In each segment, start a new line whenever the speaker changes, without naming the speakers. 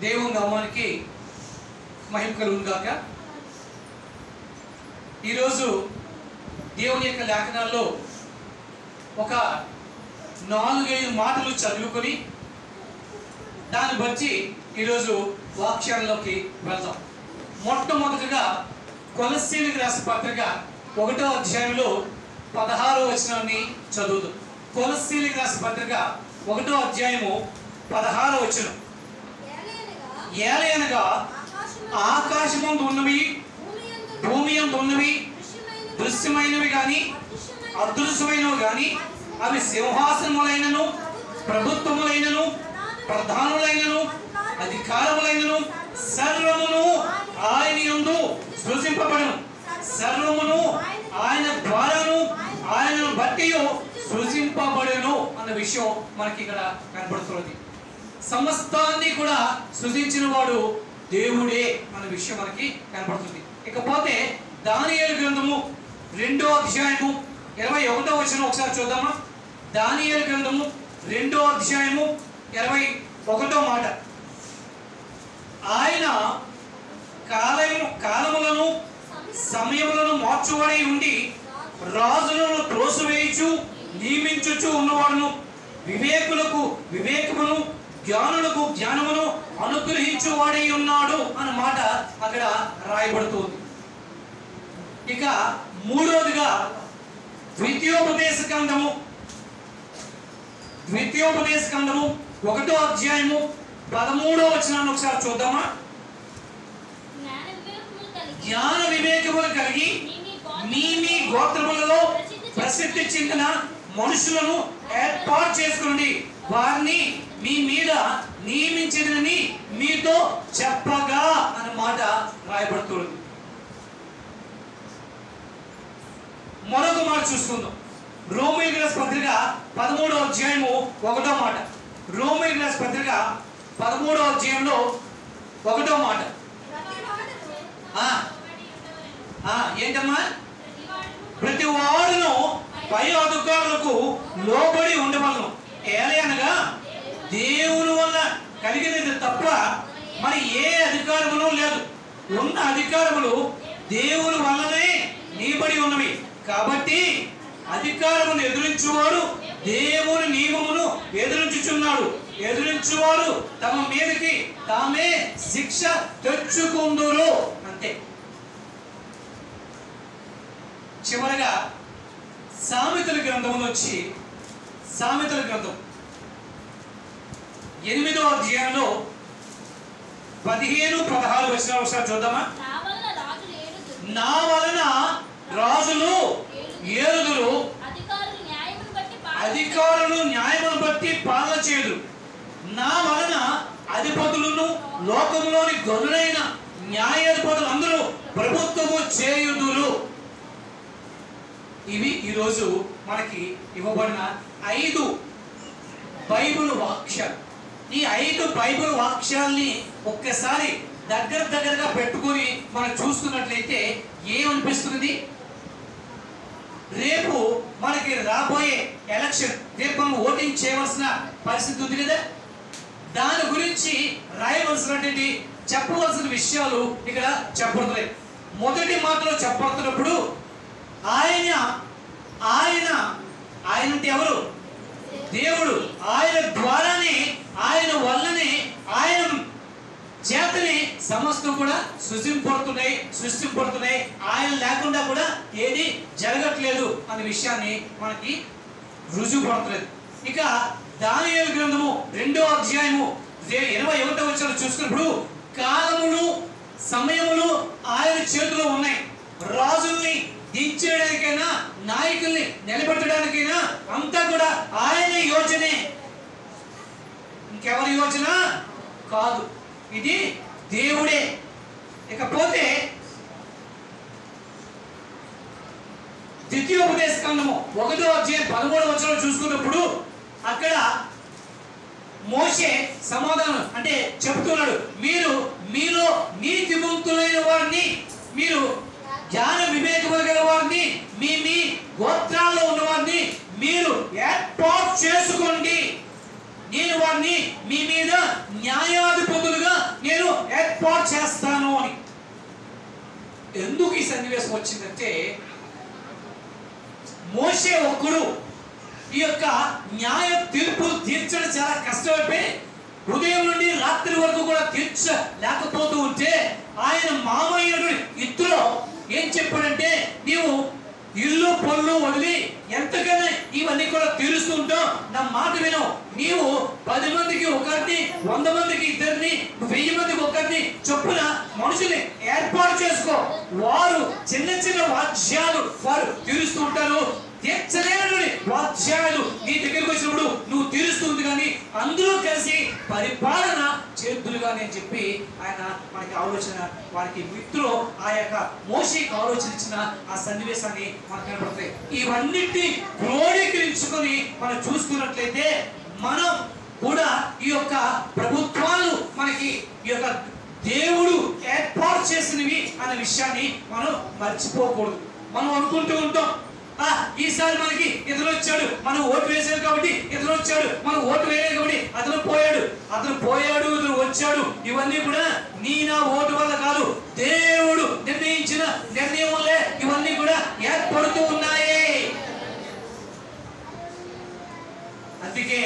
దేవుని నామానికి మహిమ కలుగును గాక. ఈరోజు దేవుని యొక్క లేఖనాల్లో ఒక 4-5 మాటలు చదువుకొని దాన్ని బట్టి ఈరోజు వాక్యాల్లోకి వెళ్దాం. మొట్టమొదటిగా కొలస్సీలకు రాసిన పత్రిక 1వ అధ్యాయంలో 16వ వచనాన్ని చదువుదాం. కొలస్సీలకు రాసిన పత్రిక 1వ అధ్యాయము 16వ వచనం. ఏలయనగా ఆకాశమందు ఉన్నవి భూమి యందు ఉన్నవి దృశ్యమైనవి గాని అదృశ్యమైనవి గాని అవి సింహాసనములైనను ప్రభుత్వములైనను ప్రధానులైనను అధికారములైనను సర్వమును ఆయన యందు సృజింపబడును. సర్వమును ఆయన ద్వారాను ఆయనను బట్టి సృజింపబడును అన్న విషయం మనకి ఇక్కడ కనబడుతున్నది. సమస్తాన్ని కూడా సృజించిన వాడు దేవుడే అన్న విషయం మనకి కనబడుతుంది. ఇకపోతే దానియేలు గ్రంథము 2వ అధ్యాయము 21వ వచనం ఒకసారి చూద్దామా. దానియేలు గ్రంథము 2వ అధ్యాయము 21వ మాట. ఆయన కాలములను సమయములను మార్చువాడై ఉండి రాజులను త్రోసివేయుచు నియమించుచు ఉన్నవాడును, వివేకులకు వివేకమును జ్ఞానులకు జ్ఞానమును అనుగ్రహించువాడై ఉన్నాడు అన్న మాట అక్కడ రాయబడుతుంది. ఇక మూడవదిగా ద్వితీయోపదేశ కాండము 1వ అధ్యాయము 13వ వచనాన్ని ఒకసారి చూద్దామా. జ్ఞాన వివేకములు కలిగి మీ గోత్రములలో ప్రసిద్ధి చెందిన మనుషులను ఏర్పాటు చేసుకుని వారిని మీ మీద నియమించదని మీతో చెప్పగా అన్న మాట రాయబడుతుంది. మరొక మాట చూసుకుందాం. రోమీయులకు రాసిన పత్రిక 13వ అధ్యాయము 1వ మాట. రోమీయులకు రాసిన పత్రిక 13వ అధ్యాయంలో 1వ మాట. ఏంటమ్మా? ప్రతి వాడును పై అధికారులకు లోబడి ఉండవలను. ఏలయనగా దేవుని వల్ల కలిగినది తప్ప మరి ఏ అధికారములు లేదు. ఉన్న అధికారములు దేవుని వల్లనే నియబడి ఉన్నవి. కాబట్టి అధికారమును ఎదురించువాడు దేవుని నియమమును ఎదురించుచున్నాడు. ఎదురించువాడు తమ మీదకి తామే శిక్ష తెచ్చుకుందురు. అంతే. చివరగా సామెతల గ్రంథం వచ్చి సామెతల గ్రంథం 8వ అధ్యాయంలో 15-16 వచనాలు ఒకసారి చూద్దామా. నా వలన రాజులు ఏలుదురు, అధికారులు న్యాయమును బట్టి పాలన చేయుదురు. నా వలన అధిపతులను లోకములోని గనులైన న్యాయాధిపతులు అందరూ ప్రభుత్వము చేయుదురు. ఇవి ఈరోజు మనకి ఇవ్వబడిన 5 బైబిల్ వాక్యాలు. ఈ 5 బైబిల్ వాక్యాల్ని ఒక్కసారి దగ్గరగా పెట్టుకొని మనం చూసుకున్నట్లయితే ఏమనిపిస్తుంది? రేపు మనకి రాబోయే ఎలక్షన్, రేపు మనం ఓటింగ్ చేయవలసిన పరిస్థితి ఉంది కదా. దాని గురించి రాయవలసినటువంటి చెప్పవలసిన విషయాలు ఇక్కడ చెప్పబడుతున్నాయి. మొదటి మాటలో చెప్పబడుతున్నప్పుడు ఆయన అంటే ఎవరు? దేవుడు. ఆయన ద్వారానే, ఆయన వల్లనే, ఆయన చేతనే సమస్తం కూడా సృష్టింపడుతున్నాయి. ఆయన లేకుండా కూడా ఏది జరగట్లేదు అనే విషయాన్ని మనకి రుజువు పడుతులేదు. ఇక దానియేలు గ్రంథము 2వ అధ్యాయము 21వ వచనం చూసుకున్నప్పుడు కాలములు సమయములు ఆయన చేతిలో ఉన్నాయి. రాజుల్ని దించేయడానికైనా నాయకుల్ని నిలబెట్టడానికైనా అంతా కూడా ఆయన యోచనే, ఇంకెవరి యోచన కాదు. ఇది దేవుడే. ఇకపోతే ద్వితీయోపదేశ కాండము 1వ అధ్యాయం 13వ వచనం చూసుకున్నప్పుడు అక్కడ మోషే సమాధానం అంటే చెప్తున్నాడు, మీలో నీతిమంతులైన వారిని, మీరు జ్ఞాన వివేకము గల వారిని, మీ గోత్రాల్లో ఉన్న వారిని మీరు ఏర్పాటు చేసుకోండి. నేను వారిని మీ మీద న్యాయాధిపతులుగా ఎందుకు ఈ సన్నివేశం వచ్చిందంటే, మోషే ఒక్కడు ఈ యొక్క న్యాయ తీర్పులు తీర్చడం చాలా కష్టమైపోయి ఉదయం నుండి రాత్రి వరకు కూడా తీర్చలేకపోతూ ఉంటే, ఆయన మామయ్యడు ఇత్తులో ఏం చెప్పాడంటే, నీవు ఇల్లు పొల్లు వదిలి ఎంతకైనా ఇవన్నీ కూడా తీరుస్తూ ఉంటావు, నా మాట విను. నీవు 10 మందికి ఒకరిని, 100 మందికి ఇద్దరిని, 1000 మందికి ఒకరిని చొప్పున మనుషుల్ని ఏర్పాటు చేసుకో. వారు చిన్న చిన్న వాద్యాలు వారు తీరుస్తూ ఉంటారు. తీర్చలేని వాద్యాలు నీ దగ్గరికి వచ్చినప్పుడు నువ్వు తీరుస్తుంది, కానీ అందరూ కలిసి పరిపాలన చేతులుగా అని చెప్పి ఆయన మనకి ఆలోచన, వారికి మిత్రులు ఆ యొక్క మోషేకి ఆలోచన ఇచ్చిన ఆ సన్నివేశాన్ని మనకు కనపడతాయి. ఇవన్నిటిని క్రోడీకరించుకొని మనం చూసుకున్నట్లయితే, మనం కూడా ఈ యొక్క ప్రభుత్వాలు మనకి ఈ యొక్క దేవుడు ఏర్పాటు చేసినవి అనే విషయాన్ని మనం మర్చిపోకూడదు. మనం అనుకుంటూ ఉంటాం, ఈసారి మనకి ఇతను వచ్చాడు, మనం ఓటు వేసాడు కాబట్టి ఇతను వచ్చాడు, మనం ఓటు వేయలేదు కాబట్టి అతను పోయాడు, ఇతను వచ్చాడు. ఇవన్నీ కూడా నీ నా ఓటు వల్ల కాదు, దేవుడు నిర్ణయించిన నిర్ణయం వల్లే ఇవన్నీ కూడా ఏర్పడుతూ ఉన్నాయి. అందుకే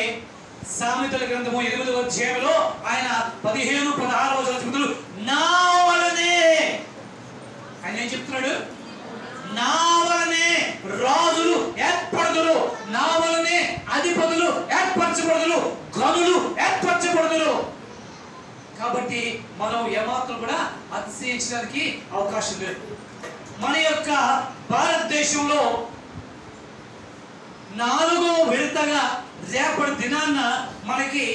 సామెతల గ్రంథము 8వ అధ్యాయంలో ఆయన 15-16 వచనాలు నా వలనే ఆయన ఏం చెప్తున్నాడు? నా వలనే రాజులు ఏర్పడదురు, నా వలనే అధిపతులు ఏర్పరచబడదురు, గనులు ఏర్పరచబడదురు. కాబట్టి మనం ఏమాత్రం కూడా అతిశయించడానికి అవకాశం లేదు. మన యొక్క భారతదేశంలో 4వ విడతగా రేపటి దినాన్న మనకి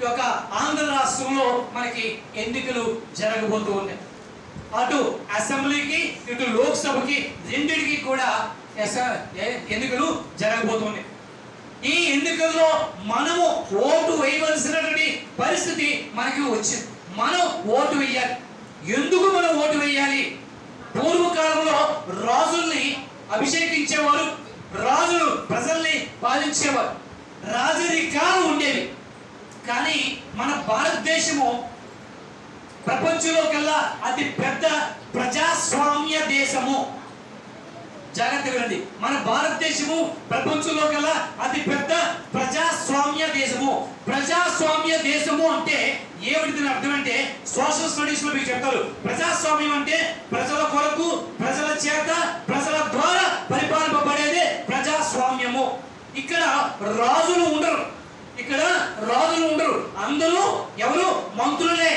ఒక ఆంధ్ర రాష్ట్రంలో మనకి ఎన్నికలు జరగబోతూ ఉన్నాయి. అటు అసెంబ్లీకి ఇటు లోక్సభకి రెండిటికి కూడా ఎన్నికలు జరగబోతున్నాయి. ఈ ఎన్నికల్లో మనము ఓటు వేయవలసినటువంటి పరిస్థితి మనకి వచ్చింది. మనం ఓటు వేయాలి. ఎందుకు మనం ఓటు వేయాలి? పూర్వకాలంలో రాజుల్ని అభిషేకించేవారు, రాజులు ప్రజల్ని పాలించేవారు, రాజరికాలు ఉండేవి. కానీ మన భారతదేశము ప్రపంచంలో కల్లా అతి పెద్ద ప్రజాస్వామ్య దేశము. జాగ్రత్త వినండి, మన భారతదేశము ప్రపంచంలో కల్లా అతి పెద్ద ప్రజాస్వామ్య దేశము. ప్రజాస్వామ్య దేశము అంటే ఏమిటి అర్థం అంటే, సోషల్ స్టడీస్ లో మీకు చెప్తారు. ప్రజాస్వామ్యం అంటే ప్రజల కొరకు, ప్రజల చేత, ప్రజల ద్వారా పరిపాలింపబడేదే ప్రజాస్వామ్యము. ఇక్కడ రాజులు ఉండరు, అందరూ ఎవరు? మంత్రులే.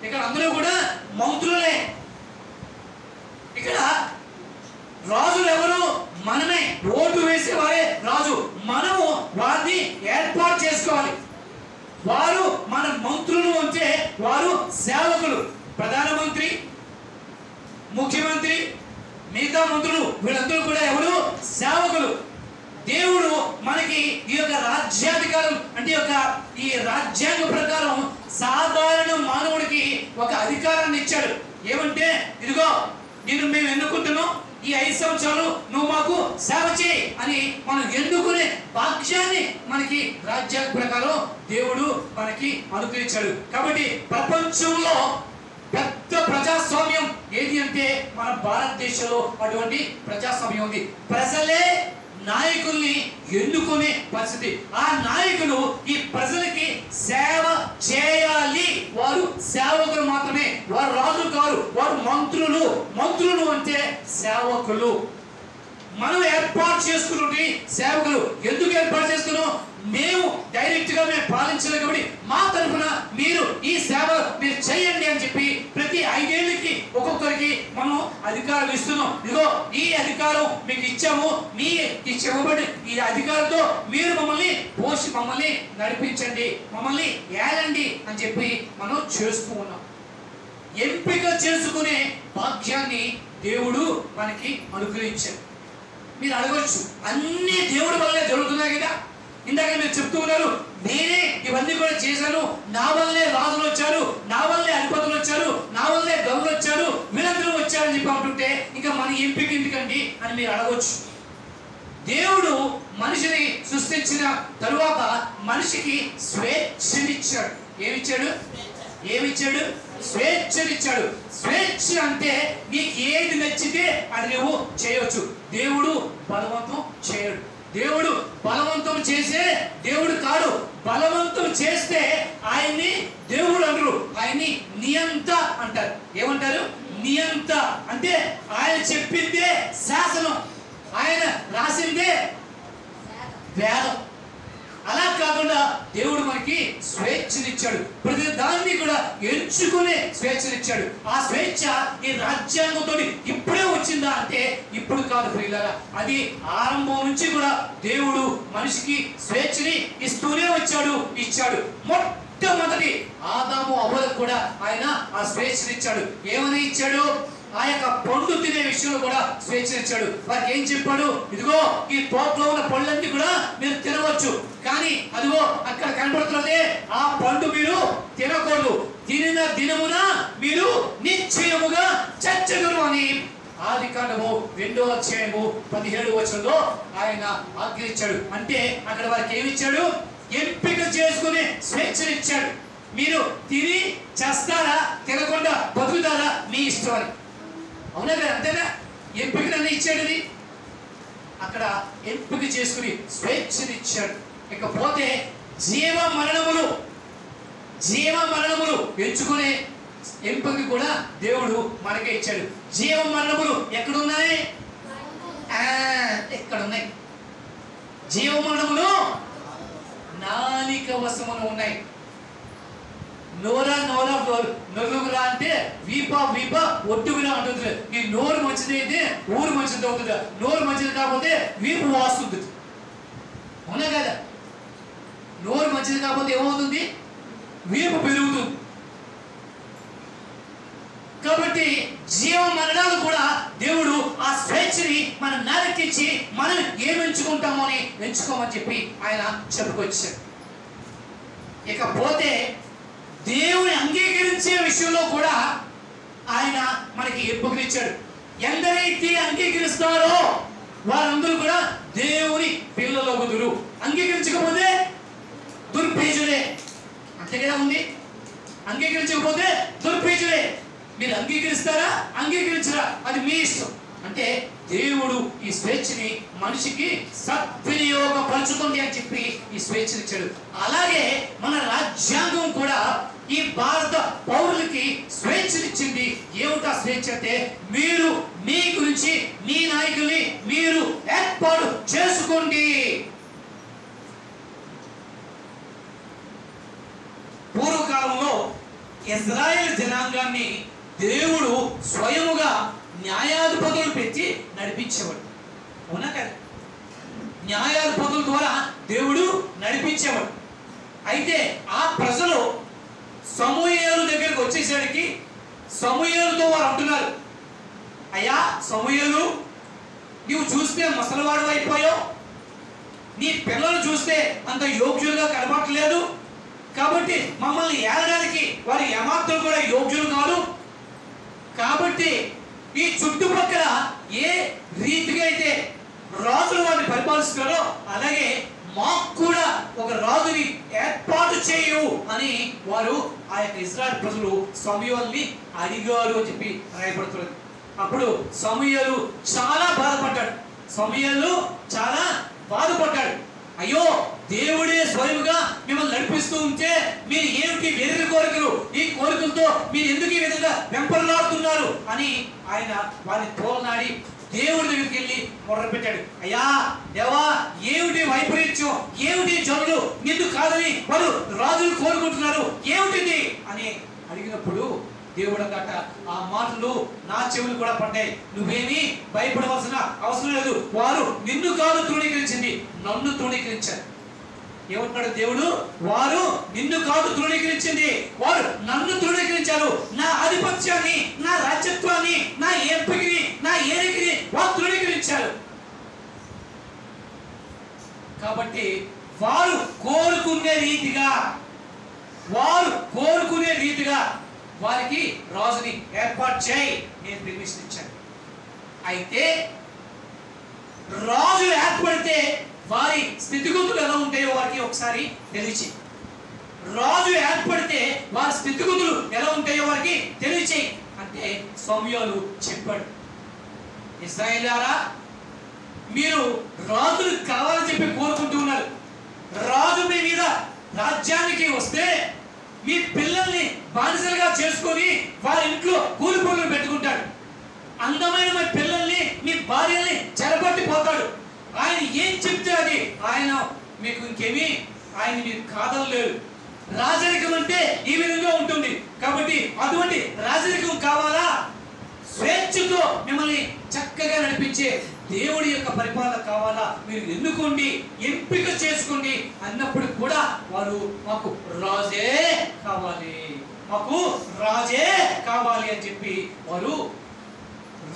ఇక్కడ అందరూ కూడా మంత్రులే. ఇక్కడ రాజులు ఎవరు? మనమే. ఓటు వేసేవారే రాజు. మనము వారిని ఏర్పాటు చేసుకోవాలి. వారు మన మంత్రులు అంటే వారు సేవకులు. ప్రధానమంత్రి, ముఖ్యమంత్రి, మిగతా మంత్రులు వీళ్ళందరూ కూడా ఎవరు? సేవకులు. దేవుడు మనకి ఈ యొక్క రాజ్యాధికారం అంటే ఈ రాజ్యాంగ ప్రకారం సాధారణ మానవుడికి ఒక అధికారాన్ని ఇచ్చాడు. ఏమంటే, ఇదిగో నేను మేము ఎన్నుకుంటున్నాం, ఈ 5 సంవత్సరాలు నువ్వు మాకు సేవ చేయి అని మనం ఎన్నుకునే భాగ్యాన్ని మనకి రాజ్యాంగ ప్రకారం దేవుడు మనకి అనుగ్రహించాడు. కాబట్టి ప్రపంచంలో పెద్ద ప్రజాస్వామ్యం ఏది అంటే మన భారతదేశంలో అటువంటి ప్రజాస్వామ్యం ఉంది. ప్రజలే నాయకుల్ని ఎన్నుకునే పరిస్థితి. ఆ నాయకులు ఈ ప్రజలకి సేవ చేయాలి. వారు సేవకులు మాత్రమే, వారు రాజులు కారు, వారు మంత్రులు అంటే సేవకులు. మనం ఏర్పాటు చేసుకున్నటువంటి సేవకులు. ఎందుకు ఏర్పాటు చేసుకున్నాం? మేము డైరెక్ట్ గా మేము పాలించలేం కాబట్టి మా తరఫున మీరు ఈ సేవ మీరు చేయండి అని చెప్పి ప్రతి 5 ఏళ్ళకి ఒక్కొక్కరికి మనం అధికారం ఇస్తున్నాం. ఇదిగో ఈ అధికారం మీకు ఇచ్చాము, మీ ఇవ్వబడి ఈ అధికారంతో మీరు మమ్మల్ని పోషి మమ్మల్ని నడిపించండి, మమ్మల్ని ఏలండి అని చెప్పి మనం చేస్తూ ఉన్నాం. ఎంపిక చేసుకునే భాగ్యాన్ని దేవుడు మనకి అనుగ్రహించాడు. మీరు అడగవచ్చు, అన్ని దేవుడి వల్లే జరుగుతున్నాయి కదా. ఇందాక మీరు చెప్తూ ఉన్నారు, నేనే ఇవన్నీ కూడా చేశాను, నా వల్లే రాజులు వచ్చారు, నా వల్లే అధిపతులు వచ్చారు, నా వల్లే గౌరులు వచ్చారు, వీళ్ళందరూ వచ్చారని చెప్పి అంటుంటే ఇంకా మన ఎంపిక ఎందుకండి అని మీరు అడగవచ్చు. దేవుడు మనిషిని సృష్టించిన తరువాత మనిషికి స్వేచ్ఛనిచ్చాడు. ఏమిచ్చాడు? ఏమిచ్చాడు? స్వేచ్ఛనిచ్చాడు. స్వేచ్ఛ అంటే నీకు ఏది నచ్చితే అది నువ్వు చేయవచ్చు. దేవుడు బలవంతం చేయడు. దేవుడు బలవంతం చేసే దేవుడు కాడు. బలవంతం చేస్తే ఆయన్ని దేవుడు అనరు, ఆయన్ని నియంత అంటారు. ఏమంటారు? నియంత. అంటే ఆయన చెప్పిందే శాసనం, ఆయన రాసిందే వేదం. అలా కాకుండా దేవుడు మనకి స్వేచ్ఛనిచ్చాడు. ప్రతి దాన్ని కూడా ఎంచుకునే స్వేచ్ఛనిచ్చాడు. ఆ స్వేచ్ఛ ఈ రాజ్యాంగంతో ఇప్పుడే వచ్చిందా అంటే ఇప్పుడు కాదు ప్రియులారా. అది ఆరంభం నుంచి కూడా దేవుడు మనిషికి స్వేచ్ఛని ఇస్తూనే ఇచ్చాడు. మొట్టమొదటి ఆదాము అవ్వలకు కూడా ఆయన ఆ స్వేచ్ఛనిచ్చాడు. ఏమని ఇచ్చాడు? ఆ యొక్క పండు తినే విషయంలో కూడా స్వేచ్ఛనిచ్చాడు. వారికి ఏం చెప్పాడు? ఇదిగో ఈ తోటలో ఉన్న పళ్ళన్నీ కూడా మీరు తినవచ్చు, కానీ అదిగో అక్కడ కనబడుతున్నదే ఆ పండు మీరు తినకూడదు, తినిన దినమున మీరు నిశ్చయముగా చచ్చెదరు అని ఆదికాండము 2వ అధ్యాయము 17వ వచనంలో ఆయన ఆజ్ఞించాడు. అంటే అక్కడ వారికి ఏమిచ్చాడు? ఎంపిక చేసుకునే స్వేచ్ఛనిచ్చాడు. మీరు తిని చేస్తారా, తినకుండా బతుకుతారా మీ ఇష్టం అని. అవునా కదా? అంతేనా? ఎంపికలన్నీ ఇచ్చాడు. అది అక్కడ ఎంపిక చేసుకుని స్వేచ్ఛనిచ్చాడు. ఇకపోతే జీవ మరణములు ఎంచుకునే ఎంపిక కూడా దేవుడు మనకే ఇచ్చాడు. జీవ మరణములు ఎక్కడున్నాయి? ఎక్కడున్నాయి? జీవ మరణములు నాలిక వశమున ఉన్నాయి. నొరుగురా అంటే వీపా ఒట్టుగురా అంటుంది. నీ నోరు మంచిది అయితే ఊరు మంచిది అవుతుంది, నోరు మంచిది కాకపోతే వీపు వాస్తుంది. అవునా కదా? నోరు మంచిది కాకపోతే ఏమవుతుంది? వీపు పెరుగుతుంది. కాబట్టి జీవ మరణాలు కూడా దేవుడు ఆ స్వేచ్ఛని మనం నరకించి మనం ఏం ఎంచుకుంటామో అని ఎంచుకోమని చెప్పి ఆయన చెప్పుకొచ్చాడు. ఇకపోతే దేవుని అంగీకరించే విషయంలో కూడా ఆయన మనకి ఎంపికనిచ్చాడు. ఎందరైతే అంగీకరిస్తారో వారందరూ కూడా దేవుని పిల్లలగుదురు. అంగీకరించకపోతే దుర్భేజులే. అంతే కదా ఉంది. అంగీకరించకపోతే దుర్భేజులే. మీరు అంగీకరిస్తారా, అంగీకరించరా అది మీ ఇష్టం. అంటే దేవుడు ఈ స్వేచ్ఛని మనిషికి సద్వినియోగపరచుకోండి అని చెప్పి ఈ స్వేచ్ఛనిచ్చాడు. అలాగే మన రాజ్యాంగం కూడా ఈ భారత పౌరులకి స్వేచ్ఛనిచ్చింది. ఏమిటా స్వేచ్ఛ అంటే మీరు మీ గురించి మీ నాయకుల్ని మీరు ఏర్పాటు చేసుకోండి. పూర్వకాలంలో ఇజ్రాయేల్ జనాంగాన్ని దేవుడు స్వయముగా న్యాయాధిపతులు పెట్టి నడిపించేవాడు. అవునా కదా? న్యాయాధిపతుల ద్వారా దేవుడు నడిపించేవాడు. అయితే ఆ ప్రజలు సమూయేలు దగ్గరికి వచ్చేసరికి సమూయేలుతో వారు అంటున్నారు, అయ్యా సమూయేలు, నీవు చూస్తే ముసలివాడు అయిపోయావు, నీ పిల్లలు చూస్తే అంత యోగ్యులుగా కనబడట్లేదు, కాబట్టి మమ్మల్ని ఏలడానికి వారి ఏమాత్రం కూడా యోగ్యులు కాదు. కాబట్టి ఈ చుట్టుపక్కల ఏ రీతిగా అయితే రాజులు వారిని పరిపాలిస్తున్నారో అలాగే మాకు కూడా ఒక రాజుని ఏర్పాటు చేయు అని వారు ఆ యొక్క ఇశ్రాయేలు ప్రజలు సమూయేలుని అడిగారు అని చెప్పి రాయబడుతున్నది. అప్పుడు సమూయేలు చాలా బాధపడ్డాడు. అయ్యో, దేవుడే స్వయముగా మిమ్మల్ని నడిపిస్తూ ఉంటే మీరు ఏమిటి వెర్రి కోరికలు, ఈ కోరికలతో మీరు ఎందుకు ఈ విధంగా వెంపర్లాడుతున్నారు అని ఆయన వారిని తోలనాడి దేవుడి దగ్గరికి వెళ్ళి మొర్రపెట్టాడు. అయ్యా దేవా, ఏమిటి వైపరీత్యం, ఏమిటి జనులు నిన్ను కాదని వారు రాజులు కోరుకుంటున్నారు, ఏమిటిది అని అడిగినప్పుడు దేవుడు అన్నట, ఆ మాటలు నా చెవులు కూడా పడ్డాయి. నువ్వేమీ భయపడవలసిన అవసరం లేదు. వారు నిన్ను కాదు తృణీకరించింది, నన్ను తృణీకరించారు. ఏమంటున్నాడు దేవుడు? వారు నిన్ను కాదు తృణీకరించింది, వారు నన్ను తృణీకరించారు. నా ఆధిపత్యాన్ని, నా రాజ్యత్వాన్ని, నా ఎంపికని, నా ఏరికని వారు తృణీకరించారు. కాబట్టి వారు కోరుకునే రీతిగా వారికి రాజుని ఏర్పాటు చేయి నేను పర్మిషన్ ఇచ్చాను. అయితే రాజు ఏర్పడితే వారి స్థితిగతులు ఎలా ఉంటాయో వారికి ఒకసారి తెలిసి, రాజు ఏర్పడితే వారి స్థితిగతులు తెలియచేయి అంటే సమూయేలు చెప్పాడు. ఇశ్రాయేలులారా, మీరు రాజులు కావాలని చెప్పి కోరుకుంటూ ఉన్నారు. రాజు మీ మీద రాజ్యానికి వస్తే మీ పిల్లల్ని బానిసలుగా చేసుకొని వారి ఇంట్లో కూలి పనులు పెట్టుకుంటాడు. అందమైన మీ పిల్లల్ని, మీ భార్యల్ని చెరపట్టిపోతాడు. ఆయన ఏం చెప్తే అది ఆయన మీకు ఇంకేమీ ఆయన మీకు కాదనలేరు. రాజరికం అంటే ఈ విధంగా ఉంటుంది. కాబట్టి అటువంటి రాజరికం కావాలా? స్వేచ్ఛతో మిమ్మల్ని చక్కగా నడిపించే దేవుడి యొక్క పరిపాలన కావాలా? మీరు ఎన్నుకోండి, ఎంపిక చేసుకోండి అన్నప్పుడు కూడా వారు మాకు రాజే కావాలి, మాకు రాజే కావాలి అని చెప్పి వారు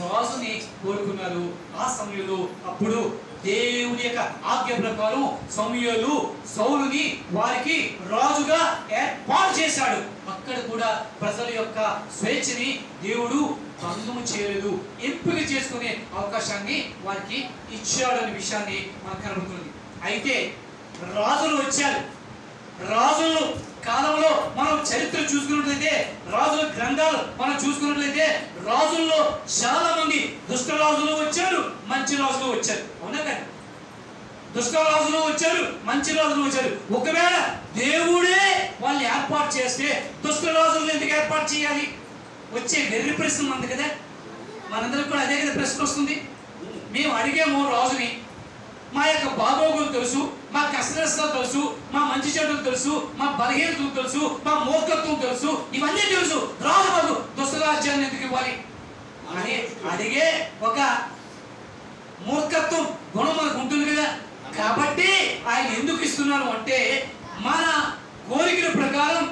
రాజుని కోరుకున్నారు. ఆ సమయంలో అప్పుడు దేవుని యొక్క ఆజ్ఞ ప్రకారం సమూయేలు సౌలుని వారికి రాజుగా ఏర్పాటు చేశాడు. అక్కడ కూడా ప్రజల యొక్క స్వేచ్ఛని దేవుడు భంగము చేయలేదు, ఎంపిక చేసుకునే అవకాశాన్ని వారికి ఇచ్చాడు అనే విషయాన్ని మనకు కనబడుతుంది. అయితే రాజులు వచ్చారు. రాజుల కాలంలో మనం చరిత్ర చూసుకున్నట్లయితే, రాజుల గ్రంథాలు మనం చూసుకున్నట్లయితే రాజుల్లో చాలా మంది దుష్ట రాజులు వచ్చారు, మంచి రాజులు వచ్చారు. అవునా కదా? దుష్ట రాజులు వచ్చారు, మంచి రాజులు వచ్చారు. ఒకవేళ దేవుడే వాళ్ళు ఏర్పాటు చేస్తే దుష్ట రాజులను ఎందుకు ఏర్పాటు చేయాలి? వచ్చే వెర్రి ప్రశ్న ఉంది కదా, మనందరికి కూడా అదే కదా ప్రశ్న వస్తుంది. మేము అడిగేమో రాజుని, మా యొక్క బాగోగులు తెలుసు, మా కష్టనష్టాలు తెలుసు, మా మంచి చెడులు తెలుసు, మా బలహీనతలు తెలుసు, మా మూర్ఖత్వం తెలుసు, ఇవన్నీ తెలుసు. రాజు మాకు దుష్ట రాజ్యాన్ని ఎందుకు ఇవ్వాలి అని అడిగే ఒక మూర్ఖత్వం గుణం మనకు ఉంటుంది కదా. కాబట్టి ఆయన ఎందుకు ఇస్తున్నారు అంటే, మన కోరికల ప్రకారం,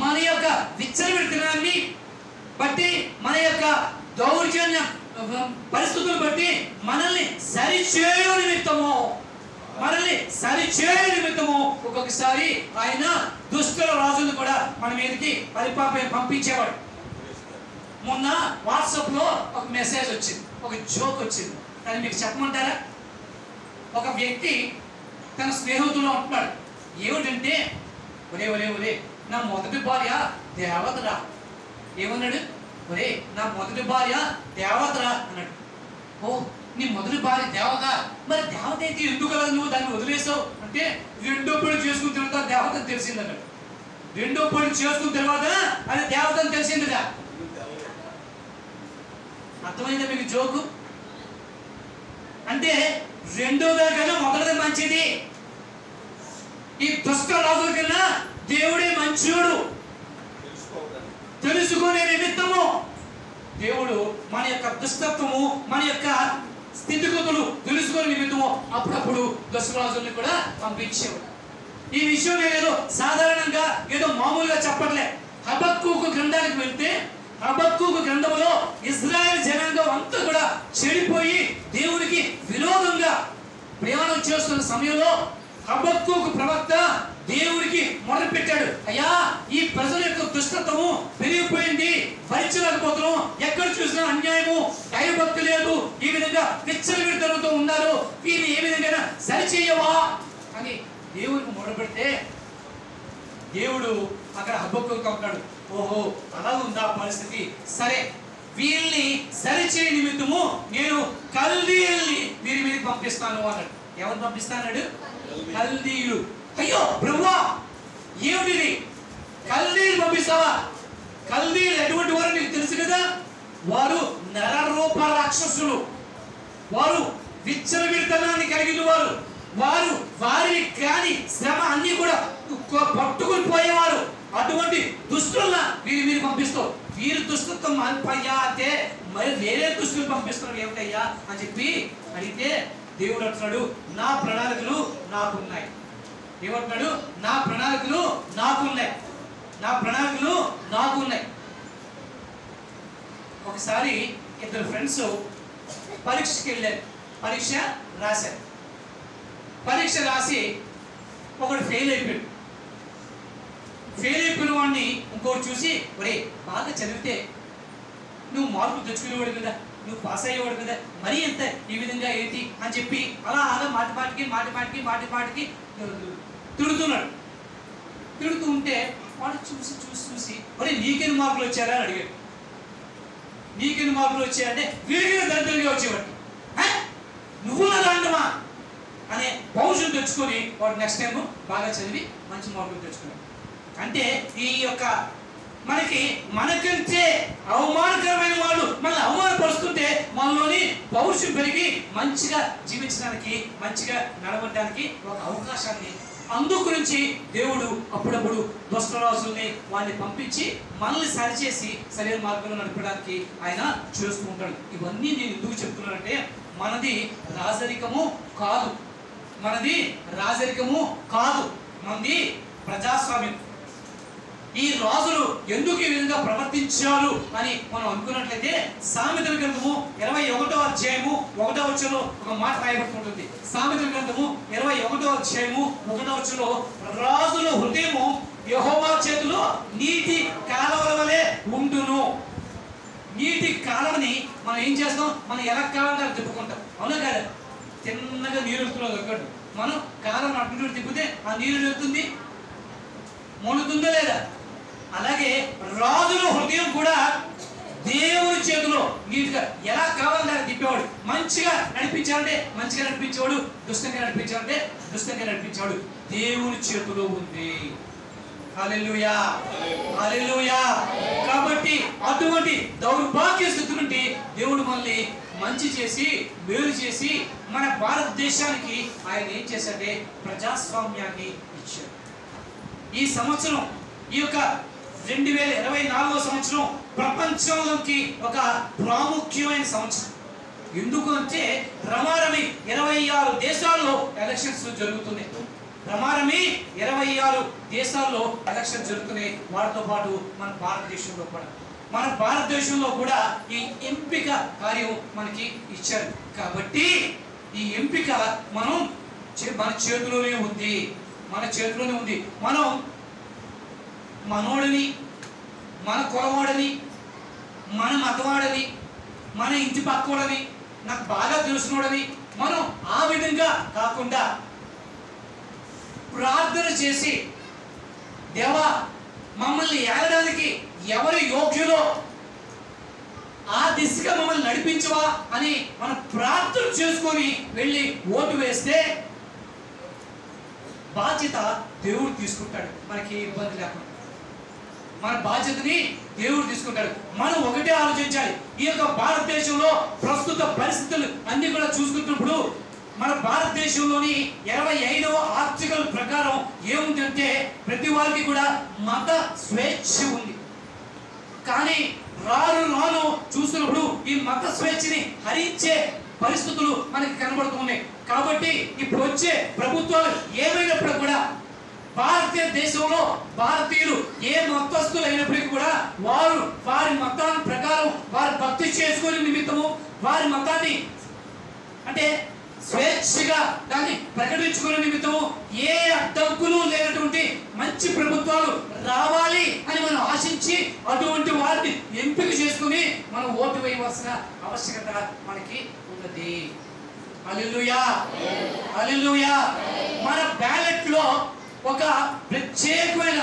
మన యొక్క విచ్చలవిడితనాన్ని బట్టి, మన యొక్క దౌర్జన్య పరిస్థితులను బట్టి మనల్ని సరిచేయ నిమిత్తము ఒక్కొక్కసారి ఆయన దుష్టుల రాజులు కూడా మన మీదకి పంపించేవాడు. మొన్న వాట్సాప్ లో ఒక మెసేజ్ వచ్చింది, ఒక జోక్ వచ్చింది. అది మీకు చెప్పమంటారా? ఒక వ్యక్తి తన స్నేహితులు అంటున్నాడు, ఏమిటంటే, ఒరే ఒరే ఒరే నా మొదటి భార్య దేవతరా. ఏమన్నాడు? ఒరే నా మొదటి భార్య దేవతరా అన్నాడు. ఓ, నీ మొదటి భార్య దేవత? మరి దేవత అయితే ఎందుకు కదా నువ్వు దాన్ని వదిలేసావు అంటే, రెండో పెళ్లి చేసుకున్న తర్వాత దేవత అని తెలిసిందన్నాడు. రెండో పెళ్లి చేసుకున్న తర్వాత అది దేవత అని తెలిసిందిగా. అర్థమైందా మీకు జోకు? అంటే రెండోదా కన్నా మొదటిది మంచిది. ఈ దుష్ట రాజుల కన్నా దేవుడే మంచోడు తెలుసుకునే నిమిత్తము దేవుడు మన యొక్క దుష్టత్వము, మన యొక్క స్థితిగతులు తెలుసుకునే నిమిత్తము అప్పుడప్పుడు దుష్టరాజుల్ని కూడా పంపించేవాడు. ఈ విషయం నేను సాధారణంగా ఏదో మామూలుగా చెప్పట్లే. హబక్కూకు గ్రంథానికి వెళ్తే, హబక్కూకు గ్రంథంలో ఇజ్రాయెల్ జనాంగం అంతా కూడా చెడిపోయి దేవునికి విరోధంగా ప్రయాణం చేస్తున్న సమయంలో హబక్కూకు ప్రవక్త దేవుడికి మొదలుపెట్టాడు, అయ్యా ఈ ప్రజల యొక్క దుష్టత్వము పెరిగిపోయింది, భరించలేకపోతున్నాం, ఎక్కడ చూసినా అన్యాయము, దైవభక్తి లేదు, ఈ విధంగా విచ్చలవిడితనంతో ఉన్నారు, వీరిని ఏ విధంగా సరిచేయవా అని దేవుడికి మొదలుపెడితే దేవుడు అక్కడ హబక్కూకు అంటాడు, ఓహో అలా ఉందా పరిస్థితి, సరే వీళ్ళని సరిచేయ నిమిత్తము నేను కల్దీయుల్ని వీరి మీద పంపిస్తాను అన్నాడు. ఎవరు పంపిస్తాడు? కల్దీయులు. అయ్యో ప్రభువా, ఏమిటిది? కల్దీయులు పంపిస్తావా? కల్దీయులు ఎటువంటి వారు నీకు తెలుసు కదా. వారు నరరూప రాక్షసులు, వారు విచ్చలవిడితనాన్ని కలిగిన వారు, వారు వారిని కాని శ్రమ అన్ని కూడా పట్టుకుని పోయేవారు. అటువంటి దుష్టుల వీరి మీరు పంపిస్తావు, వీరి దుష్టత్వం అల్పయ్యా అంటే మరి వేరే దుష్టులు పంపిస్తున్నాడు ఏమిటయ్యా అని చెప్పి అడిగితే దేవుడు అంటున్నాడు, నా ప్రణాళికలు నాకున్నాయి. ఏమంటున్నాడు? నా ప్రణాళికలు నాకున్నాయి, నా ప్రణాళికలు నాకున్నాయి. ఒకసారి ఇద్దరు ఫ్రెండ్స్ పరీక్షకి వెళ్ళారు, పరీక్ష రాశారు. పరీక్ష రాసి ఒకడు ఫెయిల్ అయిపోయాడు. ఫెయిల్ అయిపోయిన వాడిని ఇంకోటి చూసి, ఒరే బాగా చదివితే నువ్వు మార్కులు తెచ్చుకునేవాడు కదా, నువ్వు పాస్ అయ్యేవాడు కదా, మరీ ఎంత ఈ విధంగా ఏంటి అని చెప్పి అలా అలా మాటి మాటికి తిడుతున్నాడు. తిడుతూ ఉంటే వాడు చూసి చూసి చూసి మరి నీకెన్ని మార్కులు వచ్చారా అని అడిగాడు. నీకెన్ని మార్కులు వచ్చాయంటే వీడికి దరిద్రంగా వచ్చేవాడు. నువ్వు నా దాండమా అనే పౌరుషం తెచ్చుకొని వాడు నెక్స్ట్ టైం బాగా చదివి మంచి మార్కులు తెచ్చుకున్నాడు. అంటే ఈ యొక్క మనకంటే అవమానకరమైన వాళ్ళు మనల్ని అవమానపరుస్తుంటే మనలోని పౌరుషం పెరిగి మంచిగా జీవించడానికి, మంచిగా నడవడానికి ఒక అవకాశాన్ని అందుగురించి దేవుడు అప్పుడప్పుడు దుష్టరాజుల్ని వాళ్ళని పంపించి మనల్ని సరిచేసి సరైన మార్గంలో నడపడానికి ఆయన చేస్తూ ఉంటాడు. ఇవన్నీ నేను ఎందుకు చెప్తున్నానంటే మనది రాజరికము కాదు, మనది ప్రజాస్వామ్యం. ఈ రాజులు ఎందుకు ఈ విధంగా ప్రవర్తించారు అని మనం అనుకున్నట్లయితే సామెతల గ్రంథము 21వ అధ్యాయము 1వ వచనంలో ఒక మాట రాయబడుతుంటుంది. సామెతల గ్రంథము 21వ అధ్యాయము 1వ వచనంలో రాజుల హృదయము యెహోవా చేతిలో నీటి కాలువల వలె ఉండును. నీటి కాలువని మనం ఏం చేస్తాం, మనం ఎలా కావాలంటే అలా తిప్పుకుంటాం, అవునా కాదు? తిన్నగా నీరు వెళ్తున్నది ఒకటి, మనం కాలం అటు తిప్పితే ఆ నీరు వెళ్తుంది, మొలుతుందా లేదా? అలాగే రాజుల హృదయం కూడా దేవుని చేతిలో నీటిగా ఎలా కావాలని దాన్ని తిప్పేవాడు. మంచిగా నడిపించాలంటే మంచిగా నడిపించేవాడు, దుష్టంగా నడిపించాలంటే దుష్టంగా నడిపించేవాడు. దేవుని చేతిలో ఉంది. హల్లెలూయా, హల్లెలూయా. కాబట్టి అటువంటి దౌర్భాగ్య స్థితి నుండి దేవుడు మనల్ని మంచి చేసి మేలు చేసి మన భారతదేశానికి ఆయన ఏం చేశాడంటే ప్రజాస్వామ్యాన్ని ఇచ్చాడు. ఈ సంవత్సరం, ఈ యొక్క 2024వ సంవత్సరం ప్రపంచంలోకి ఒక ప్రాముఖ్యమైన సంవత్సరం. ఎందుకు అంటే రమారమి 26 దేశాల్లో ఎలక్షన్స్ జరుగుతున్నాయి. రమారమి 26 దేశాల్లో ఎలక్షన్స్ జరుగుతున్నాయి. వాటితో పాటు మన భారతదేశంలో కూడా ఈ ఎంపిక కార్యం మనకి ఇచ్చారు. కాబట్టి ఈ ఎంపిక మన చేతిలోనే ఉంది. మనం మనోడిని, మన కులవాడని, మన మతవాడని, మన ఇంటి పక్కవాడని, నాకు బాగా తెలిసినోడని మనం ఆ విధంగా కాకుండా ప్రార్థన చేసి దేవా మమ్మల్ని ఏలడానికి ఎవరు యోగ్యులో ఆ దిశగా మమ్మల్ని నడిపించవా అని మనం ప్రార్థన చేసుకొని వెళ్ళి ఓటు వేస్తే బాధ్యత దేవుడు తీసుకుంటాడు. మనకి ఇబ్బంది లేకుండా మన బాధ్యతని దేవుడు తీసుకుంటాడు. మనం ఒకటే ఆలోచించాలి. ఈ యొక్క భారతదేశంలో ప్రస్తుత పరిస్థితులు అన్ని కూడా చూసుకుంటున్నప్పుడు మన భారతదేశంలోని 25వ ఆర్టికల్ ప్రకారం ఏముందంటే ప్రతి వారికి కూడా మత స్వేచ్ఛ ఉంది. కానీ రాను చూసినప్పుడు ఈ మత స్వేచ్ఛని హరించే పరిస్థితులు మనకి కనబడుతున్నాయి. కాబట్టి ఇప్పుడు వచ్చే ప్రభుత్వాలు ఏమైనప్పుడు కూడా భారతదేశంలో భారతీయులు ఏ మతస్థులు అయినప్పటికీ కూడా వారు వారి మతాన్ని ప్రకారం వారు భక్తి చేసుకునే నిమిత్తము వారి మతాన్ని అంటే స్వేచ్ఛగా దాన్ని ప్రకటించుకునే నిమిత్తము ఏ అడ్డంకులు లేనటువంటి మంచి ప్రభుత్వాలు రావాలి అని మనం ఆశించి అటువంటి వారిని ఎంపిక చేసుకుని మనం ఓటు వేయవలసిన ఆవశ్యకత మనకి ఉన్నది. హల్లెలూయా, హల్లెలూయా. మన బ్యాలెట్ లో ఒక ప్రత్యేకమైన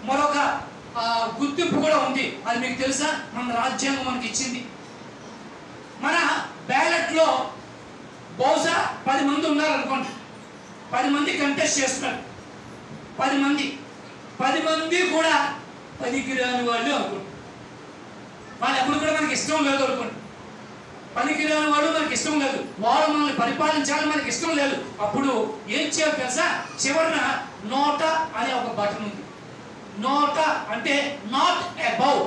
మరొక గుర్తింపు కూడా ఉంది. అది మీకు తెలుసా? మన రాజ్యాంగం మనకి ఇచ్చింది. మన బ్యాలెట్ లో బహుశా 10 మంది ఉన్నారు అనుకోండి. 10 మంది కంటెస్ట్ చేస్తున్నారు. 10 మంది కూడా పనికిరాని వాళ్ళు అనుకోండి. వాళ్ళు ఎప్పుడు కూడా మనకి ఇష్టం లేదు అనుకోండి. పనికిరాని వాడు మనకి ఇష్టం లేదు, వాడు మనల్ని పరిపాలించాలని మనకి ఇష్టం లేదు. అప్పుడు ఏం చేయాలి తెలుసా? చివరిన నోట అనే ఒక బటన్ ఉంది. నోట అంటే నాట్ అబౌవ్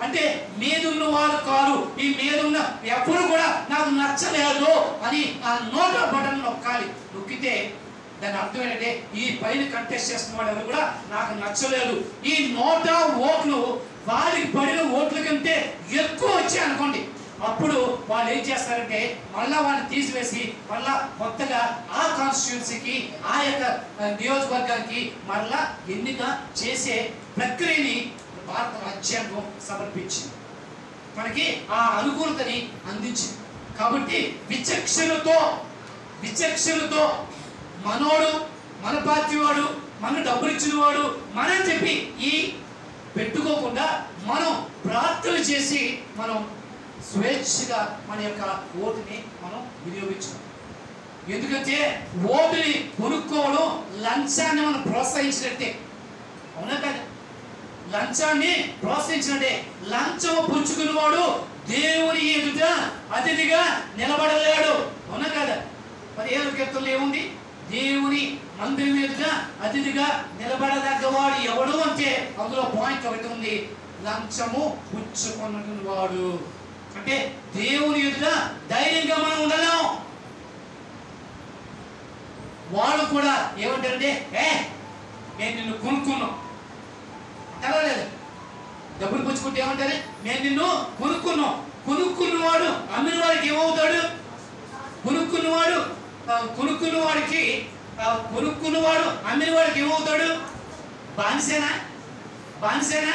అంటే మీదున్న వారు కాదు, ఈ మీదున్న ఎప్పుడు కూడా నాకు నచ్చలేదు అని ఆ నోట బటన్ నొక్కాలి. నొక్కితే దాని అర్థం ఏంటంటే ఈ పైన కంటెస్ట్ చేస్తున్న వాడు ఎవరు కూడా నాకు నచ్చలేదు. ఈ నోట ఓట్లు వారికి పడిన ఓట్ల కంటే ఎక్కువ వచ్చాయి అనుకోండి, అప్పుడు వాళ్ళు ఏం చేస్తారంటే మళ్ళా వాళ్ళని తీసివేసి మళ్ళా కొత్తగా ఆ కాన్స్టిట్యున్సీకి ఆ యొక్క నియోజకవర్గానికి మళ్ళా ఎన్నిక చేసే ప్రక్రియని భారత రాజ్యాంగం సమర్పించింది, మనకి ఆ అనుకూలతని అందించింది. కాబట్టి విచక్షణతో మనోడు, మన పార్టీ వాడు, మనకు డబ్బులు ఇచ్చిన వాడు మనం చెప్పి ఈ పెట్టుకోకుండా మనం ప్రార్థన చేసి మనం స్వేచ్ఛగా మన యొక్క ఓటుని మనం వినియోగించాం. ఎందుకంటే ఓటుని కొనుక్కోవడం లంచాన్ని మనం ప్రోత్సహించినట్టే. అవునా కదా? లంచాన్ని ప్రోత్సహించినట్టే. లంచం పుచ్చుకున్నవాడు దేవుని ఎదుట అతిథిగా నిలబడలేడు. అవునా కదా? 17 కీర్తనలో ఏముంది? దేవుని మందిరం ఎదుట అతిథిగా నిలబడదగ్గవాడు ఎవడు అంటే అందులో పాయింట్ ఒకటి ఉంది, లంచము పుచ్చుకున్నవాడు. అంటే దేవుని ఎదుట ధైర్యంగా మనం ఉండలేం. వాళ్ళు కూడా ఏమంటారంటే నేను నిన్ను కొనుక్కున్నాం తెలవలేదు. డబ్బులు పుచ్చుకుంటే ఏమంటారు? నేను నిన్ను కొనుక్కున్నాం. కొనుక్కున్నవాడు అమ్మిన వాడికి ఏమవుతాడు? కొనుక్కున్నవాడు అమ్మిన వాడికి ఏమవుతాడు? బానిసేనా?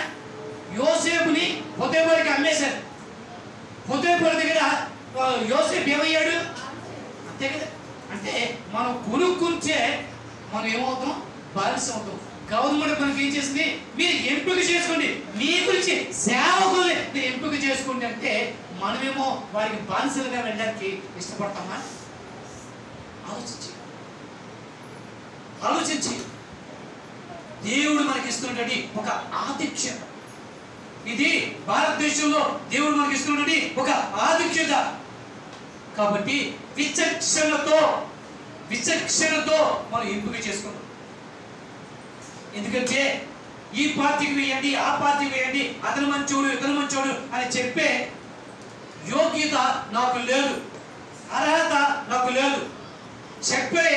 యోసేపుని పొతేపొరికి అమ్మేశారు. పొతేపొరి దగ్గర యోసేపు ఏమయ్యాడు? అంతే కదా. అంటే మనం కొనుక్కుంటే మనం ఏమవుతాం? బానిస అవుతాం. గవర్నమెంట్ మనకి ఏం చేసింది? మీరు ఎంపిక చేసుకోండి, మీ గురించి సేవకుల్ని మీరు ఎంపిక చేసుకోండి అంటే మనమేమో వారికి బానిసలుగా వెళ్ళడానికి ఇష్టపడతామా? ఆలోచించి దేవుడు మనకి ఇస్తున్నటువంటి ఒక ఆతిథ్యత ఇది. భారతదేశంలో దేవుడు మనకి ఇస్తున్నటువంటి ఒక ఆతిథ్యత. కాబట్టి విచక్షణతో మనం ఎంపిక చేసుకున్నాం. ఎందుకంటే ఈ పార్టీకి వేయండి, ఆ పార్టీకి వేయండి, అతను మంచోడు ఇతను మంచోడు అని చెప్పే యోగ్యత నాకు లేదు, అర్హత నాకు లేదు, చెప్పే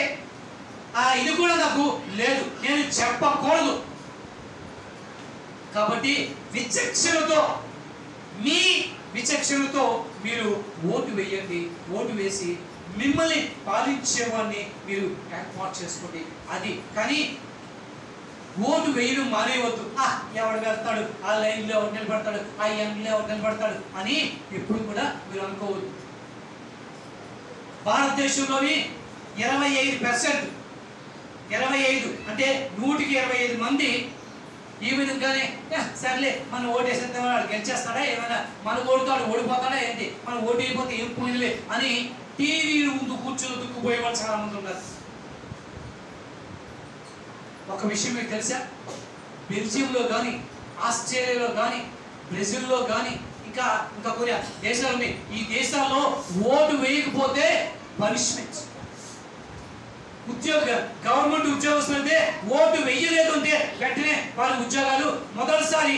ఇది కూడా నాకు లేదు, నేను చెప్పకూడదు. కాబట్టి విచక్షణతో మీరు ఓటు వేయండి. ఓటు వేసి మిమ్మల్ని పాలించేవాడిని మీరు ఏర్పాటు చేసుకోండి. అది కానీ ఓటు వేయడం మానేవద్దు. ఎవడు వెళ్తాడు, ఆ లైన్లో ఎవరు నిలబడతాడు, ఆ ఎండ్లో ఎవరు నిలబడతాడు అని ఎప్పుడు కూడా మీరు అనుకోవద్దు. భారతదేశంలోని 25% అంటే 125 మంది ఈ విధంగానే సర్లే మనం ఓటేసేద్దాం, వాడు గెలిచేస్తాడా, ఏమైనా మన ఓటుతాడు ఓడిపోతాడా ఏంటి, మనం ఓటు అయిపోతే ఏం పోయినలే అని టీవీ ముందు కూర్చొని దుక్కుపోయే వాళ్ళు చాలా మంది ఉన్నారు. ఒక విషయం మీకు తెలుసా? బెల్జియంలో కానీ, ఆస్ట్రేలియాలో కానీ, బ్రెజిల్లో కానీ, ఇంకా కొన్ని దేశాలు ఉన్నాయి. ఈ దేశాల్లో ఓటు వేయకపోతే పనిష్మెంట్. గవర్నమెంట్ ఉద్యోగస్తులు అయితే ఓటు వేయలేదు అంటే వెంటనే వాళ్ళ ఉద్యోగాలు మొదటిసారి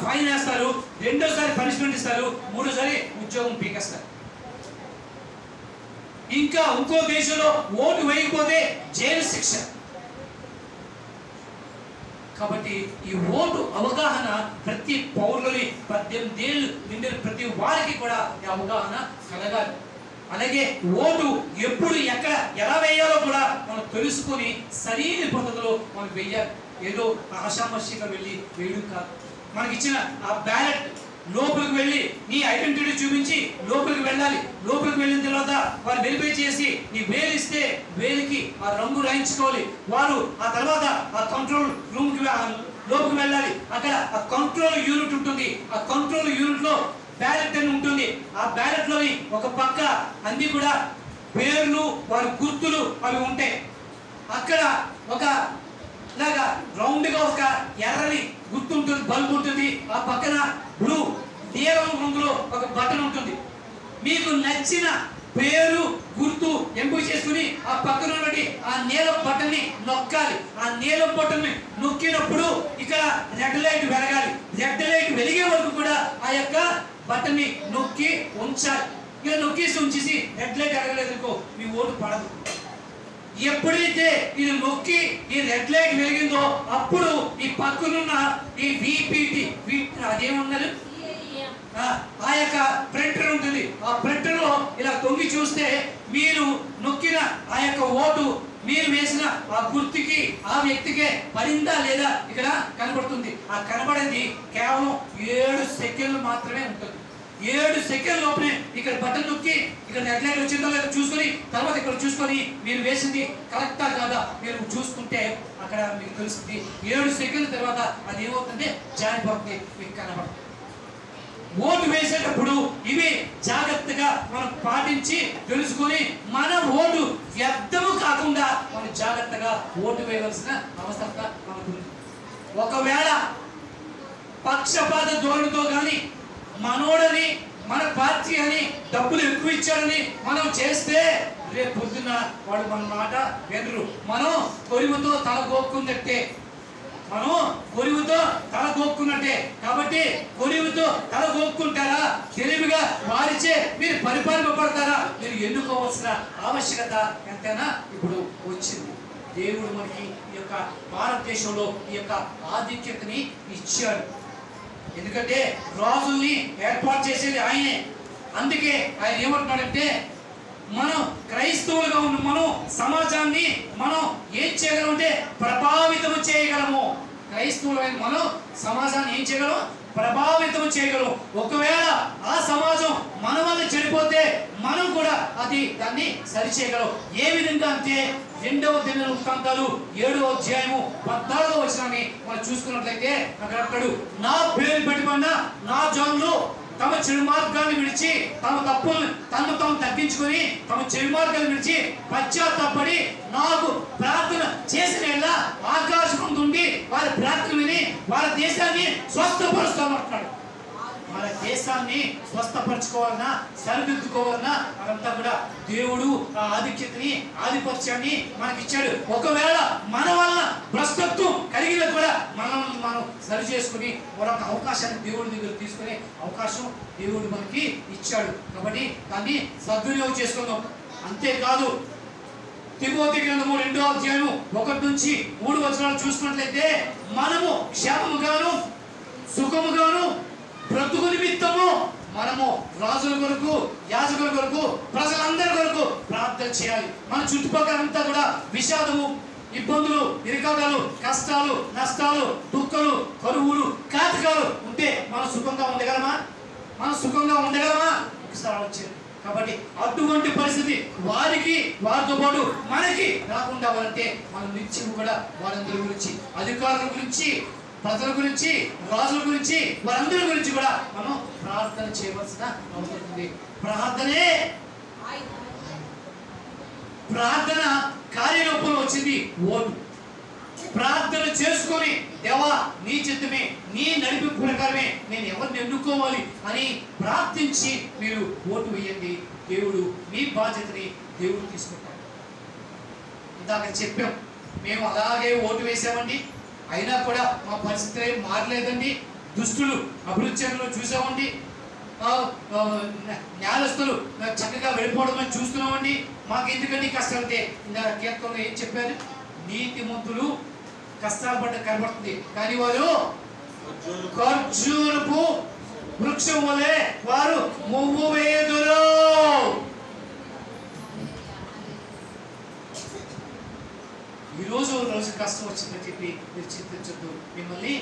ఫైన్ వేస్తారు, రెండోసారి పనిష్మెంట్ ఇస్తారు, మూడోసారి ఉద్యోగం పీకేస్తారు. ఇంకా ఇంకో దేశంలో ఓటు వేయకపోతే జైలు శిక్ష. కాబట్టి ఈ ఓటు అవగాహన ప్రతి పౌరులని 18 ఏళ్ళు నిండిన ప్రతి వారికి కూడా ఈ అవగాహన కలగాలి. అలాగే ఓటు ఎప్పుడు ఎక్కడ ఎలా వేయాలో కూడా మనం తెలుసుకొని సరైన పద్ధతిలో మనం వేయాలి. ఏదో ఆషామాషిగా వెళ్ళి వేయడం కాదు. మనకి ఇచ్చిన ఆ బ్యాలెట్ లోపలికి వెళ్ళి నీ ఐడెంటిటీ చూపించి లోపలికి వెళ్ళాలి. లోపలికి వెళ్ళిన తర్వాత వారు వెరిఫై చేసి నీ వేలు ఇస్తే వేలికి ఆ రంగు రాయించుకోవాలి. వారు ఆ తర్వాత ఆ కంట్రోల్ రూమ్కి లోపలికి వెళ్ళాలి. అక్కడ ఆ కంట్రోల్ యూనిట్ ఉంటుంది. ఆ కంట్రోల్ యూనిట్ లో బ్యాలెట్ అని ఉంటుంది. ఆ బ్యాలెట్ లోని ఒక పక్క అన్ని కూడా పేర్లు వారి గుర్తులు అవి ఉంటాయి. అక్కడ ఒక ఇలాగా రౌండ్ గా ఒక ఎర్రని గుర్తు ఉంటుంది, బల్బ్ ఉంటుంది. ఆ పక్కన బ్లూ నీలం రంగులో ఒక బటన్ ఉంటుంది. మీకు నచ్చిన పేరు గుర్తు ఎంపిక చేసుకుని ఆ పక్కన ఉన్నటువంటి ఆ నీలం బటన్ ని నొక్కాలి. ఆ నీలం బటన్ ని నొక్కినప్పుడు ఇక్కడ రెడ్ లైట్ వెలగాలి. రెడ్ లైట్ వెలిగే వరకు కూడా ఆ యొక్క బటన్ ని నొక్కి ఉంచాలి. ఇలా నొక్కేసి ఉంచేసి రెడ్ లైట్ వెలగలేదనుకో మీ ఓటు పడదు. ఎప్పుడైతే ఇది నొక్కి ఈ రెడ్ లైట్ వెలిగిందో అప్పుడు ఈ పక్కనున్న ఈ విపిటి అదేమన్నారు ఆ యొక్క ప్రింటర్ ఉంటుంది. ఆ ప్రింటర్ లో ఇలా తొంగి చూస్తే మీరు నొక్కిన ఆ యొక్క ఓటు మీరు వేసిన ఆ గుర్తుకి ఆ వ్యక్తికే పడిందా లేదా ఇక్కడ కనబడుతుంది. ఆ కనబడేది కేవలం 7 సెకండ్లు మాత్రమే ఉంటుంది. 7 సెకండ్ల లోపలే ఇక్కడ బటన్ నొక్కి ఇక్కడ హెడ్లైన్ వచ్చిందో లేదో చూసుకొని తర్వాత ఇక్కడ చూసుకొని మీరు వేసింది కరెక్టా కాదా మీరు చూసుకుంటే అక్కడ మీకు తెలుస్తుంది. 7 సెకండ్ల తర్వాత అది ఏమవుతుందంటే జారిపోతుంది, మీకు కనబడుతుంది. ఓటు వేసేటప్పుడు ఇవి జాగ్రత్తగా మనం పాటించి తెలుసుకొని మన ఓటు వ్యర్థము కాకుండా మనం జాగ్రత్తగా ఓటు వేయవలసిన అవసరం మనకు. ఒకవేళ పక్షపాత ధోరణితో కానీ మనోడని మన పార్టీ అని డబ్బులు ఎక్కువ ఇచ్చాడని మనం చేస్తే రేపు పొద్దున్న వాడు మన మాట వినరు. మనం కొరివుతో తల గోక్కున్నట్టే, మనం కొరివుతో తల గోక్కున్నట్టే. కాబట్టి కొరివుతో తల గోక్కుంటారా, తెలివిగా వారిచే మీరు పరిపాలింపబడతారా, మీరు ఎన్నుకోవాల్సిన ఆవశ్యకత ఎంతైనా ఇప్పుడు వచ్చింది. దేవుడు మనకి ఈ యొక్క భారతదేశంలో ఈ యొక్క ఆధిక్యతని ఇచ్చాడు. ఎందుకంటే రాజుల్ని ఏర్పాటు చేసేది ఆయనే. అందుకే ఆయన ఏమంటున్నాడంటే మనం క్రైస్తవులుగా ఉన్న మనం సమాజాన్ని మనం ఏం చేయగలం అంటే ప్రభావితం చేయగలము. క్రైస్తవులైన మనం సమాజాన్ని ఏం చేయగలం? ప్రభావితం చేయగలం. ఒకవేళ ఆ సమాజం మన వల్ల చెడిపోతే మనం కూడా దాన్ని సరిచేయగలం. ఏ విధంగా అంటే 2వ దినవృత్తాంతాలు 7వ అధ్యాయము 14వ వచనాన్ని మనం చూసుకున్నట్లయితే అక్కడ నా పేరు పెట్టబడిన నా జనులు తమ చెడు మార్గాన్ని విడిచి తమ తప్పులను తాము తగ్గించుకొని తమ చెడు మార్గాన్ని విడిచి పశ్చాత్తాపడి నాకు ప్రార్థన చేసిన ఆకాశం నుండి వారి ప్రార్థన విని వారి దేశాన్ని స్వస్థపరుస్తామంటున్నాడు. మన దేశాన్ని స్వస్థపరచుకోవాలన్నా సరిదిద్దుకోవాలన్నా అదంతా కూడా దేవుడు ఆ ఆధిక్యతని ఆధిపత్యాన్ని మనకిచ్చాడు. ఒకవేళ మన వల్ల భ్రష్టత్వం కలిగిన కూడా మనం సరి చేసుకుని మరొక అవకాశాన్ని దేవుడి దగ్గర తీసుకునే అవకాశం దేవుడు మనకి ఇచ్చాడు. కాబట్టి దాన్ని సద్వినియోగం చేసుకుందాం. అంతేకాదు తిమోతి గ్రంథము 2వ అధ్యాయం 1 నుంచి 3 వచనాలు చూసుకున్నట్లయితే మనము క్షేమముగాను సుఖముగాను బ్రతుకు నిమిత్తము మనము రాజుల కొరకు యాజకుల కొరకు ప్రజలందరి కొరకు ప్రార్థన చేయాలి. మన చుట్టుపక్కల అంతా కూడా విషాదము, ఇబ్బందులు, ఇరకాటాలు, కష్టాలు, నష్టాలు, దుఃఖాలు, కరువులు, కాతకాలు ఉంటే మనం సుఖంగా ఉండగలమా? ఒకసారి ఆలోచించండి. కాబట్టి అటువంటి పరిస్థితి వారితో పాటు మనకి రాకుండా అవ్వాలంటే మనం నిత్యం కూడా వారందరి గురించి, అధికారుల గురించి, ప్రజల గురించి, రాజుల గురించి, వారందరి గురించి కూడా మనం ప్రార్థన చేయవలసిన అవసరం ఉంది. ప్రార్థన కార్యరూపంలో వచ్చింది ఓటు. ప్రార్థన చేసుకొని దేవా నీ చిత్తమే, నీ నడిపి ప్రకారమే నేను ఎవరిని ఎన్నుకోవాలి అని ప్రార్థించి మీరు ఓటు వేయండి. దేవుడు మీ బాధ్యతని దేవుడు తీసుకుంటాడు. ఇందాక చెప్పాం, మేము అలాగే ఓటు వేసామండి, అయినా కూడా మా పరిస్థితి ఏం మారలేదండి. దుస్తులు అభివృద్ధిలో చూసామండి, నేరస్తులు చక్కగా వెళ్ళిపోవడం చూస్తున్నామండి. మాకు ఎందుకంటే కష్టం అంటే ఇందాక కీర్తనలో ఏం చెప్పారు? నీతిమంతులు కష్టాలు పడ్డ కనబడుతుంది, కానీ వారు ఖర్జూరపు వృక్షం వలె వారు మువ్వు వేదురు. రోజు కష్టం వచ్చిందని చెప్పి మీరు చింతించద్దు. మిమ్మల్ని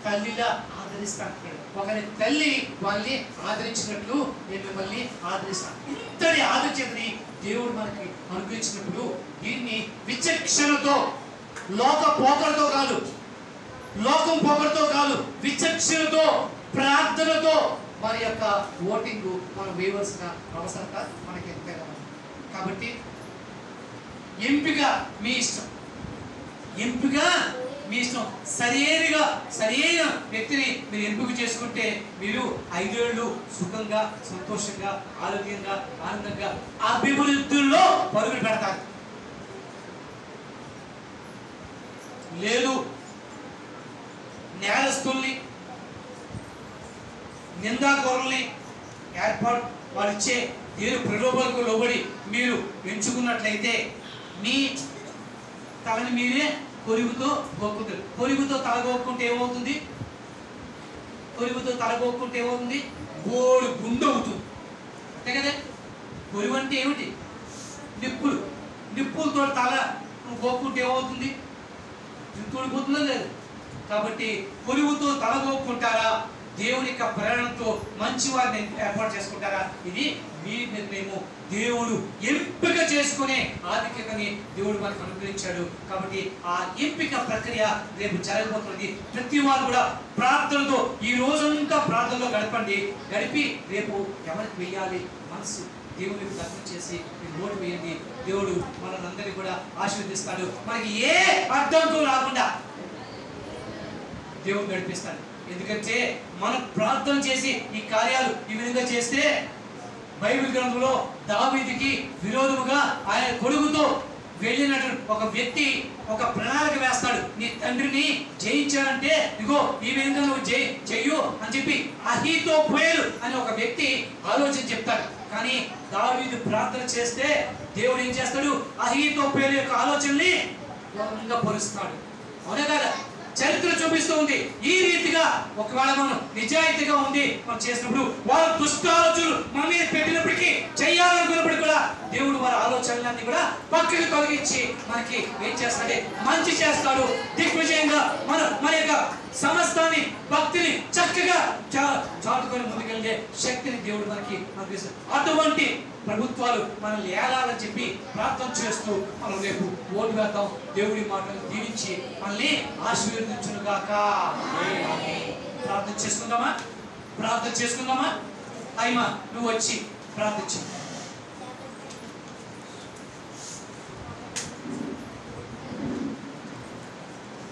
తల్లిలా ఆదరిస్తాను. ఒకరి తల్లి వాళ్ళని ఆదరించినట్లు నేను మిమ్మల్ని ఆదరిస్తాను. ఇంతటి ఆదరించని దేవుడు మనకి అనుగ్రహించినప్పుడు దీన్ని విచక్షణతో, లోకం పోకడతో కాదు, విచక్షణతో, ప్రార్థనతో మన యొక్క ఓటింగ్ మనం వేయవలసిన అవసరత మనకి ఎంతైనా. కాబట్టి ఎంపిక మీ ఇష్టం. సరైన వ్యక్తిని మీరు ఎంపిక చేసుకుంటే మీరు 5 ఏళ్ళు సుఖంగా, సంతోషంగా, ఆరోగ్యంగా, ఆనందంగా అభివృద్ధిలో పరుగులు పెడతారు. లేదు నేరస్తుల్ని, నిందాకోరుల్ని వారిచ్చే దేవుని ప్రలోభాలకు లోబడి మీరు ఎంచుకున్నట్లయితే మీ తలని మీరే కొరిగుతో గోక్కుంటారు. కొరిగుతో తల గోక్కుంటే ఏమవుతుంది? గోడు గుండు అవుతుంది. అంతే కదా? కొరువు అంటే ఏమిటి? నిప్పులతో తల గోక్కుంటే ఏమవుతుంది? తూడిపోతుందో లేదు. కాబట్టి కొరువుతో తల గోక్కుంటారా? దేవుని యొక్క ప్రేరణతో మంచి వారిని ఏర్పాటు చేసుకుంటారా? ఇది మీ నిర్ణయము. దేవుడు ఎంపిక చేసుకునే ఆధిక్యతని దేవుడు మనకు అనుగ్రహించాడు. కాబట్టి ఆ ఎంపిక ప్రక్రియ రేపు జరగబోతున్నది. ప్రతి వారు కూడా ప్రార్థనతో ఈ రోజంతా ప్రార్థనలో గడిపి రేపు ఎవరికి వెయ్యాలి మనసు దేవునికి దర్శనం చేసి మీరు ఓటు వేయండి. దేవుడు మనందరినీ కూడా ఆశీర్వదిస్తాడు. మనకి ఏ అడ్డంకు రాకుండా దేవుడు నడిపిస్తాడు. ఎందుకంటే మనం ప్రార్థన చేసి ఈ కార్యాలు ఈ విధంగా చేస్తే బైబిల్ గ్రంథంలో దావీదుకి విరోధముగా ఆయన కొడుకుతో వెళ్ళినట్టు ఒక వ్యక్తి ఒక ప్రణాళిక వేస్తాడు. నీ తండ్రిని జయించాడంటే ఇగో ఈ విధంగా నువ్వు చెయ్యు అని చెప్పి అహీతోపెలు అని ఒక వ్యక్తి ఆలోచన చెప్తాడు. కానీ దావీదు ప్రార్థన చేస్తే దేవుడు ఏం చేస్తాడు? అహీతోపెలు యొక్క ఆలోచనని భంగపరుస్తాడు. అవునా కదా? చరిత్ర చూపిస్తూ ఉంది. ఈ రీతిగా ఒకవేళ మనం నిజాయితీగా ఉంది మనం చేసినప్పుడు వాళ్ళ దుష్ట ఆలోచనలు మన మీద పెట్టినప్పటికీ చేయాలనుకున్నప్పటికీ కూడా దేవుడు వారి ఆలోచనలన్నీ కూడా పక్కకి తొలగించి మనకి ఏం చేస్తాడే? మంచి చేస్తాడు. దిగ్విజయంగా మన యొక్క సమస్తాన్ని భక్తిని చక్కగా చాటుకొని ముందుకెళ్ళే శక్తిని దేవుడు మనకి అందిస్తాడు. అటువంటి ప్రభుత్వాలు మనల్ని ఏలాలని చెప్పి ప్రార్థన చేస్తూ మనం రేపు ఓటు వేద్దాం. దేవుడి మాటలు దీవించి మనల్ని ఆశీర్వదించునుగాక. ప్రార్థన చేసుకుందామా? అయ్యమా నువ్వు వచ్చి ప్రార్థించు.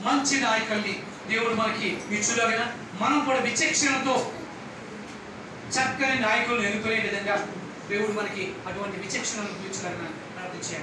మంచి నాయకుల్ని దేవుడు మనకి ఇచ్చులాగా మనం కూడా విచక్షణతో చక్కని నాయకులను ఎన్నుకునే విధంగా దేవుడు మనకి అటువంటి విచక్షణను ఇచ్చులాగా ప్రార్థించాలి.